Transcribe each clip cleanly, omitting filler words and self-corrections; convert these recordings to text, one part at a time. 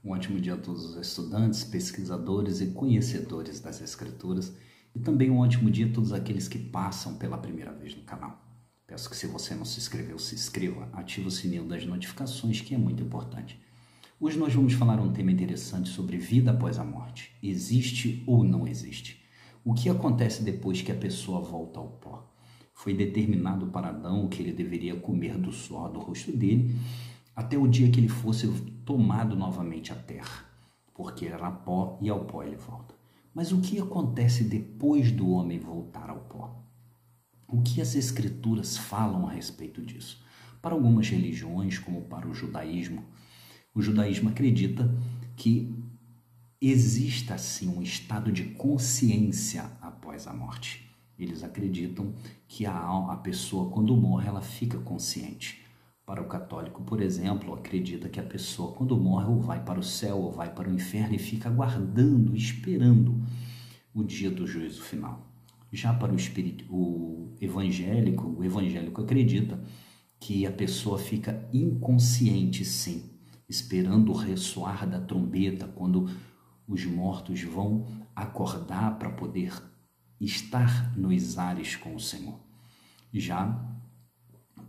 Um ótimo dia a todos os estudantes, pesquisadores e conhecedores das Escrituras, e também um ótimo dia a todos aqueles que passam pela primeira vez no canal. Peço que, se você não se inscreveu, se inscreva, ative o sininho das notificações, que é muito importante. Hoje nós vamos falar um tema interessante sobre vida após a morte. Existe ou não existe? O que acontece depois que a pessoa volta ao pó? Foi determinado para Adão que ele deveria comer do suor do rosto dele até o dia que ele fosse tomado novamente à terra, porque era pó e ao pó ele volta. Mas o que acontece depois do homem voltar ao pó? O que as Escrituras falam a respeito disso? Para algumas religiões, como para o judaísmo acredita que exista sim um estado de consciência após a morte. Eles acreditam que a pessoa, quando morre, ela fica consciente. Para o católico, por exemplo, acredita que a pessoa, quando morre, ou vai para o céu ou vai para o inferno e fica aguardando, esperando o dia do juízo final. Já para o evangélico acredita que a pessoa fica inconsciente, sim, esperando o ressoar da trombeta, quando os mortos vão acordar para poder estar nos ares com o Senhor. Já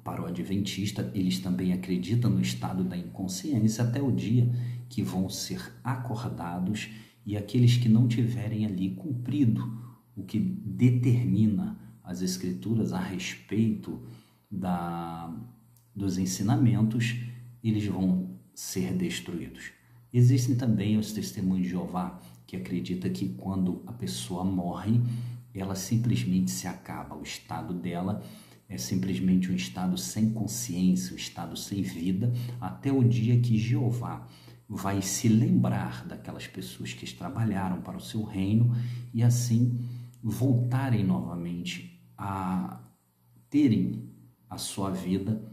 para o adventista, eles também acreditam no estado da inconsciência até o dia que vão ser acordados, e aqueles que não tiverem ali cumprido o que determina as Escrituras a respeito dos ensinamentos, eles vão ser destruídos. Existem também os testemunhos de Jeová, que acredita que quando a pessoa morre, ela simplesmente se acaba. O estado dela é simplesmente um estado sem consciência, um estado sem vida, até o dia que Jeová vai se lembrar daquelas pessoas que trabalharam para o seu reino e assim voltarem novamente a terem a sua vida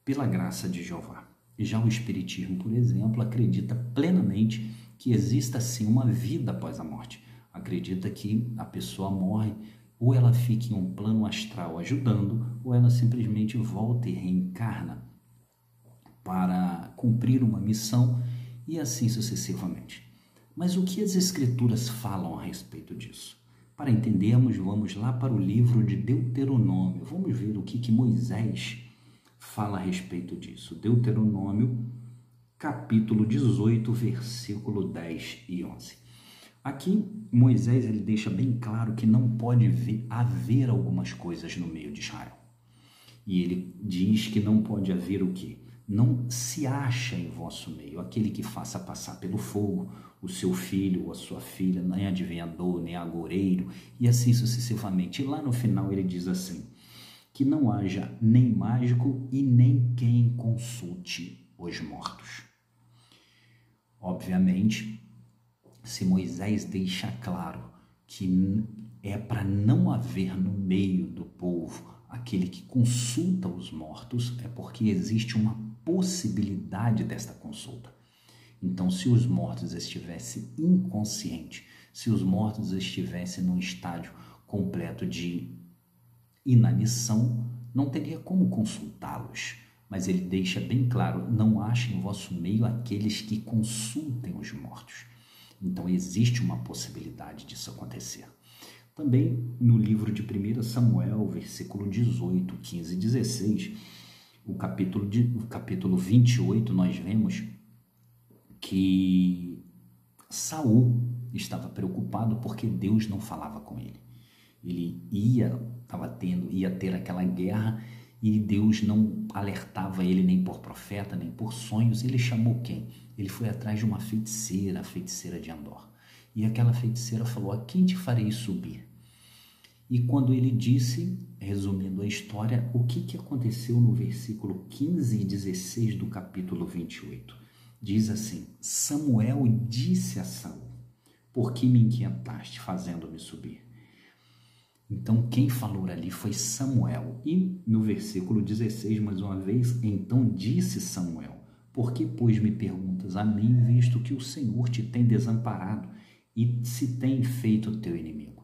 pela graça de Jeová. Já o Espiritismo, por exemplo, acredita plenamente que exista sim uma vida após a morte. Acredita que a pessoa morre, ou ela fica em um plano astral ajudando, ou ela simplesmente volta e reencarna para cumprir uma missão, e assim sucessivamente. Mas o que as Escrituras falam a respeito disso? Para entendermos, vamos lá para o livro de Deuteronômio. Vamos ver o que Moisés fala a respeito disso. Deuteronômio, capítulo 18, versículo 10 e 11. Aqui, Moisés ele deixa bem claro que não pode haver algumas coisas no meio de Israel. E ele diz que não pode haver o quê? Não se acha em vosso meio aquele que faça passar pelo fogo o seu filho ou a sua filha, nem adivinhador, nem agoureiro, e assim sucessivamente. E lá no final ele diz assim, que não haja nem mágico e nem quem consulte os mortos. Obviamente, se Moisés deixa claro que é para não haver no meio do povo aquele que consulta os mortos, é porque existe uma possibilidade desta consulta. Então, se os mortos estivessem inconscientes, se os mortos estivessem num estágio completo de inanição, não teria como consultá-los. Mas ele deixa bem claro, não achem em vosso meio aqueles que consultem os mortos. Então existe uma possibilidade disso acontecer. Também no livro de 1 Samuel, versículo 18, 15 e 16, o capítulo 28, nós vemos que Saul estava preocupado porque Deus não falava com ele. Ele ia ter aquela guerra e Deus não alertava ele nem por profeta, nem por sonhos. Ele chamou quem? Ele foi atrás de uma feiticeira, a feiticeira de Endor. E aquela feiticeira falou, a quem te farei subir? E quando ele disse, resumindo a história, o que aconteceu no versículo 15 e 16 do capítulo 28? Diz assim, Samuel disse a Saul, por que me inquietaste fazendo-me subir? Então, quem falou ali foi Samuel. E no versículo 16, mais uma vez, então disse Samuel, por que, pois, me perguntas a mim, visto que o Senhor te tem desamparado e se tem feito o teu inimigo?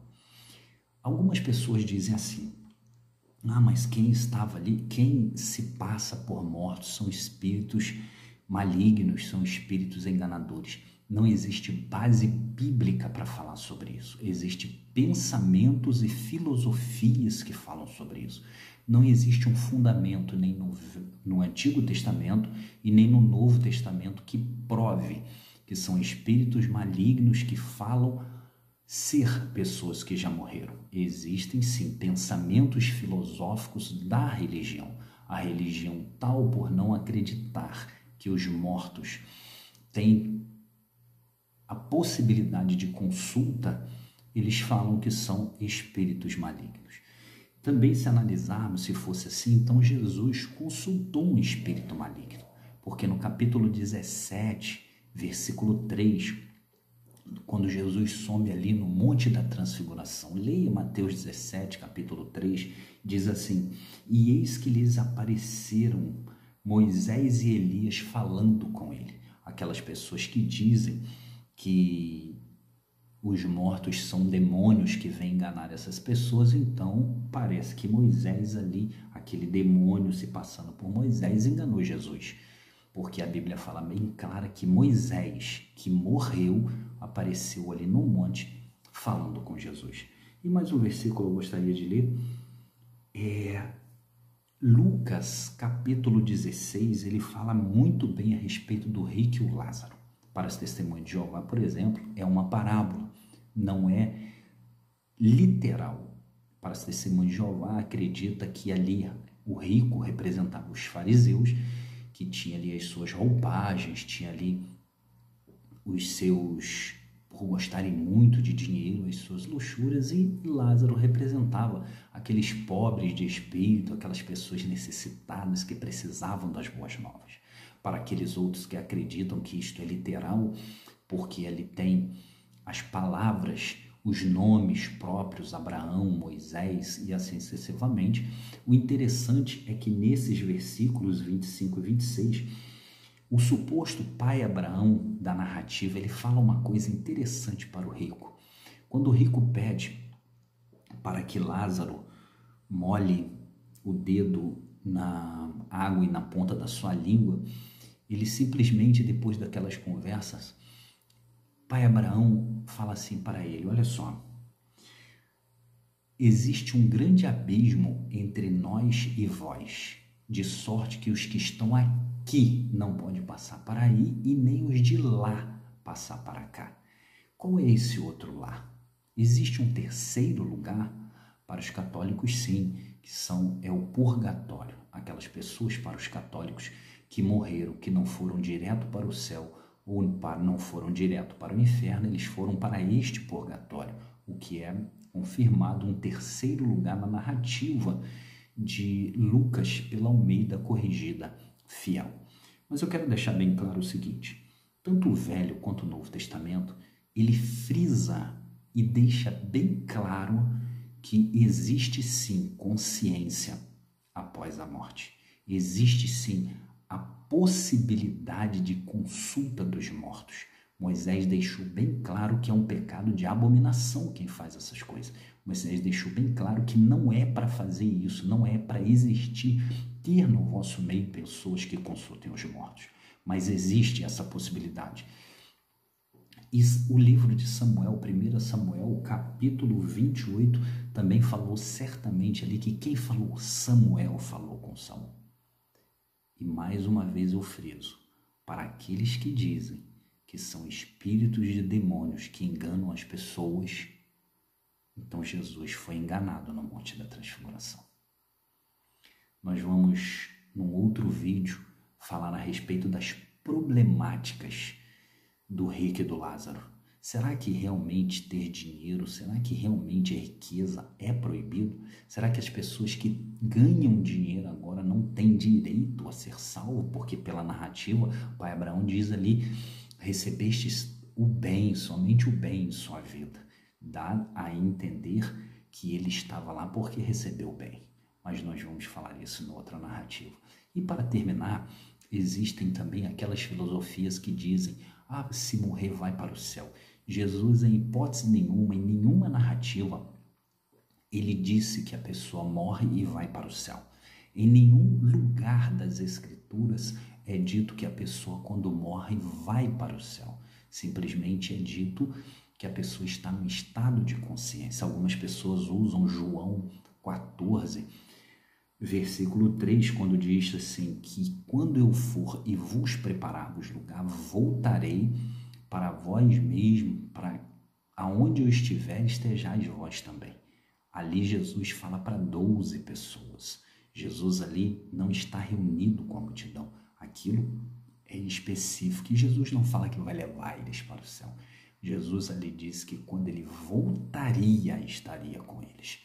Algumas pessoas dizem assim, mas quem estava ali, quem se passa por mortos são espíritos malignos, são espíritos enganadores. Não existe base bíblica para falar sobre isso. Existem pensamentos e filosofias que falam sobre isso. Não existe um fundamento nem no Antigo Testamento e nem no Novo Testamento que prove que são espíritos malignos que falam ser pessoas que já morreram. Existem sim pensamentos filosóficos da religião. A religião tal, por não acreditar que os mortos têm a possibilidade de consulta, eles falam que são espíritos malignos. Também, se analisarmos, se fosse assim, então Jesus consultou um espírito maligno, porque no capítulo 17, versículo 3, quando Jesus some ali no Monte da Transfiguração, leia Mateus 17, capítulo 3, diz assim: e eis que lhes apareceram Moisés e Elias falando com ele. Aquelas pessoas que dizem que os mortos são demônios que vêm enganar essas pessoas, então parece que Moisés ali, aquele demônio se passando por Moisés, enganou Jesus. Porque a Bíblia fala bem clara que Moisés, que morreu, apareceu ali no monte falando com Jesus. E mais um versículo eu gostaria de ler. Lucas, capítulo 16, ele fala muito bem a respeito do rico e o Lázaro. Para as testemunhas de Jeová, por exemplo, é uma parábola, não é literal. Para as testemunhas de Jeová, acredita que ali o rico representava os fariseus, que tinha ali as suas roupagens, tinha ali os seus, por gostarem muito de dinheiro, as suas luxúrias, e Lázaro representava aqueles pobres de espírito, aquelas pessoas necessitadas que precisavam das boas novas. Para aqueles outros que acreditam que isto é literal, porque ele tem as palavras, os nomes próprios, Abraão, Moisés e assim sucessivamente. O interessante é que nesses versículos 25 e 26, o suposto pai Abraão da narrativa, ele fala uma coisa interessante para o rico. Quando o rico pede para que Lázaro molhe o dedo na água e na ponta da sua língua, ele simplesmente, depois daquelas conversas, pai Abraão fala assim para ele: olha só, existe um grande abismo entre nós e vós, de sorte que os que estão aqui não podem passar para aí e nem os de lá passar para cá. Qual é esse outro lá? Existe um terceiro lugar? Para os católicos, sim, que é o purgatório. Aquelas pessoas, para os católicos, que morreram, que não foram direto para o céu ou não foram direto para o inferno, eles foram para este purgatório, o que é confirmado um terceiro lugar na narrativa de Lucas pela Almeida Corrigida Fiel. Mas eu quero deixar bem claro o seguinte: tanto o Velho quanto o Novo Testamento, ele frisa e deixa bem claro que existe sim consciência após a morte. Existe sim a possibilidade de consulta dos mortos. Moisés deixou bem claro que é um pecado de abominação quem faz essas coisas. Moisés deixou bem claro que não é para fazer isso, não é para existir, ter no vosso meio pessoas que consultem os mortos. Mas existe essa possibilidade. E o livro de Samuel, 1 Samuel, capítulo 28, também falou certamente ali que quem falou? Samuel falou com Saul. E mais uma vez eu friso, para aqueles que dizem que são espíritos de demônios que enganam as pessoas, então Jesus foi enganado no Monte da Transfiguração. Nós vamos, num outro vídeo, falar a respeito das problemáticas do rico e do Lázaro. Será que realmente ter dinheiro, será que realmente a riqueza é proibido? Será que as pessoas que ganham dinheiro agora não têm direito a ser salvo? Porque pela narrativa, o pai Abraão diz ali: recebestes o bem, somente o bem em sua vida. Dá a entender que ele estava lá porque recebeu o bem. Mas nós vamos falar isso em outra narrativa. E para terminar, existem também aquelas filosofias que dizem: se morrer vai para o céu. Jesus, em hipótese nenhuma, em nenhuma narrativa, ele disse que a pessoa morre e vai para o céu. Em nenhum lugar das Escrituras é dito que a pessoa, quando morre, vai para o céu. Simplesmente é dito que a pessoa está num estado de consciência. Algumas pessoas usam João 14, versículo 3, quando diz assim, que quando eu for e vos preparar-vos lugar, voltarei para vós mesmo, para aonde eu estiver, estejais vós também. Ali Jesus fala para 12 pessoas. Jesus ali não está reunido com a multidão. Aquilo é específico. E Jesus não fala que vai levar eles para o céu. Jesus ali diz que quando ele voltaria, estaria com eles.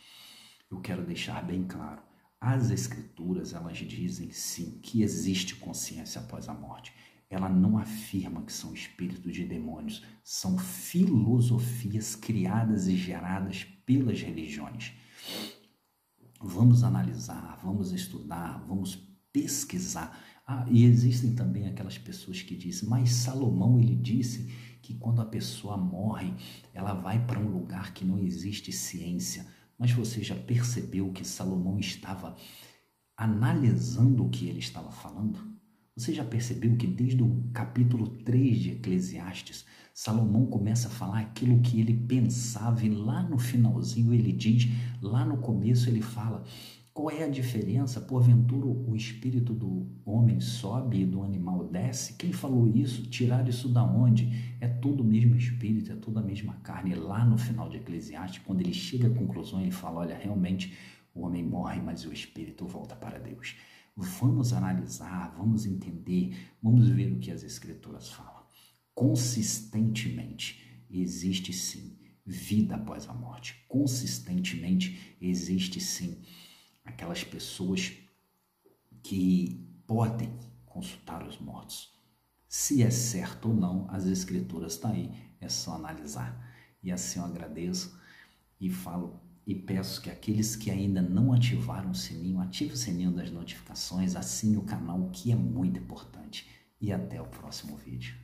Eu quero deixar bem claro. As Escrituras, elas dizem sim que existe consciência após a morte. Ela não afirma que são espíritos de demônios, são filosofias criadas e geradas pelas religiões. Vamos analisar, vamos estudar, vamos pesquisar. E existem também aquelas pessoas que dizem, mas Salomão, ele disse que quando a pessoa morre, ela vai para um lugar que não existe ciência. Mas você já percebeu que Salomão estava analisando o que ele estava falando? Você já percebeu que desde o capítulo 3 de Eclesiastes, Salomão começa a falar aquilo que ele pensava e lá no finalzinho ele diz, lá no começo ele fala, qual é a diferença? Porventura o espírito do homem sobe e do animal desce? Quem falou isso? Tiraram isso da onde? É tudo o mesmo espírito, é tudo a mesma carne. E lá no final de Eclesiastes, quando ele chega à conclusão, ele fala, olha, realmente o homem morre, mas o espírito volta para Deus. Vamos analisar, vamos entender, vamos ver o que as Escrituras falam. Consistentemente, existe sim vida após a morte. Consistentemente, existe sim aquelas pessoas que podem consultar os mortos. Se é certo ou não, as Escrituras estão aí, é só analisar. E assim eu agradeço e falo e peço que aqueles que ainda não ativaram o sininho, ative o sininho das notificações, assine o canal, que é muito importante. E até o próximo vídeo.